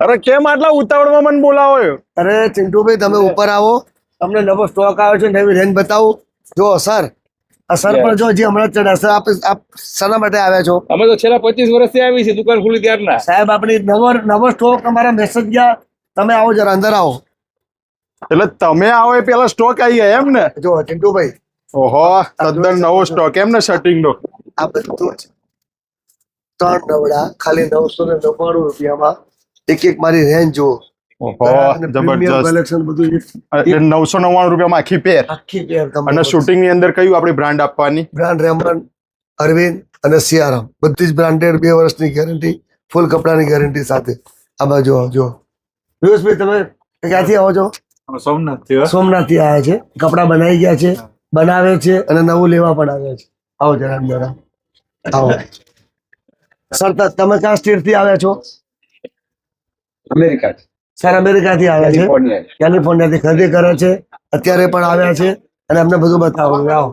અરે કેમ આટલા ઉતાવળમાં મને બોલાવો? અરે ચિંટુભાઈ તમે ઉપર આવો, તમને નવો સ્ટોક આવ્યો છે, નવી રેન્જ બતાવું. જો સર, આ સર પણ જો હજી હમણાં જ ચડ્યા. સર આપ શાના માટે આવ્યા છો? અમે તો છેલ્લા 25 વર્ષથી આવી છે દુકાન ખુલી ત્યારના. સાહેબ આપણી નવો સ્ટોક અમારા મેસેજ ગયા. તમે આવો જરા અંદર આવો. એટલે તમે આવો એ પેલા સ્ટોક આવી ગયા એમ ને? જો ચિંટુભાઈ, ઓહો, તદ્દન નવો સ્ટોક એમ ને? શર્ટિંગ નો આ બધું જ 3 નવડા ખાલી 999 રૂપિયામાં. એક મારી રેન્જ જુઓ. ઓહો, જબરજસ્ત. કલેક્શન બધું એટલે 999 રૂપિયામાં આખી પેર. આખી પેર. અને શૂટિંગ ની અંદર કયું આપણી બ્રાન્ડ આપવાની? બ્રાન્ડ રેમન, અરવિંદ અને સિયારામ, બધી જ બ્રાન્ડેડ, 2 વર્ષની ગેરંટી, ફૂલ કપડાની ગેરંટી સાથે. આ બાજુ આવજો. પિયુષભાઈ તમે ક્યાંથી આવો છો? સોમનાથ થી આવ્યા છે. કપડા બનાવી ગયા છે, બનાવે છે અને નવું લેવા પણ આવ્યા છે. આવો જરા અંદર આવો. સર તમે કયા સ્ટેટ થી આવ્યા છો? અમેરિકા સર અમેરિકાથી આવ્યા છે, કેલિફોર્નિયાથી ખરીદી કરે છે, અત્યારે પણ આવ્યા છે અને અમને બધું બતાવો. આવો.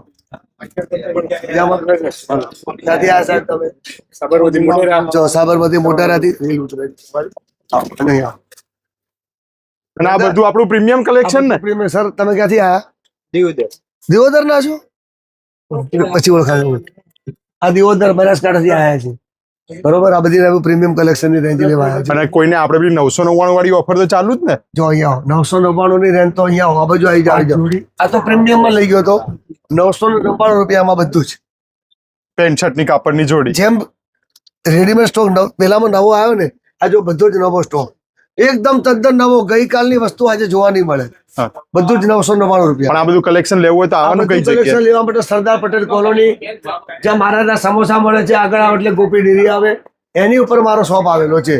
ક્યાંથી આવ્યા સાહેબ તમે? સાબરમતી મોટેરા. જો સાબરમતી મોટેરાથી. અને અને આ બધું આપણું પ્રીમિયમ કલેક્શન ને? સર તમે ક્યાંથી આવ્યા? દીવદર. દિયોદર ના છો? પછી ઓળખાય. આ દિયોદર બનાસકાંઠાથી આવ્યા છે. બરોબર. આ બધી પ્રીમિયમ કલેક્શન ની રેન્જ લેવા આવ્યા છે. અને કોઈને આપણે પેલી 999 વાળી ઓફર તો ચાલુ જ ને? જો અહીંયા 999 ની રેન્જ તો અહીંયા આ બાજુ આવી જાવ. આ તો પ્રીમિયમ માં લઈ ગયો તો 999 રૂપિયામાં બધું જ. પેન્ટ શર્ટ ની કાપડની જોડી. જેમ રેડીમેડ સ્ટોક પેલામાં નવો આવ્યો ને, આ જો બધો જ નવો સ્ટોક, એકદમ તદ્દન નવો. ગઈકાલની વસ્તુ આજે જોવા નહીં મળે. હા. બધું જ 999 રૂપિયા. પણ આ બધું કલેક્શન લેવું હોય તો આવવાનું કઈ કલેક્શન જગ્યાએ? લેવા માટે સરદાર પટેલ કોલોની, જ્યાં મહારાજના સમોસા મળે છે, આગળ આવો એટલે ગોપી ડેરી આવે, એની ઉપર મારો શોપ આવેલો છે.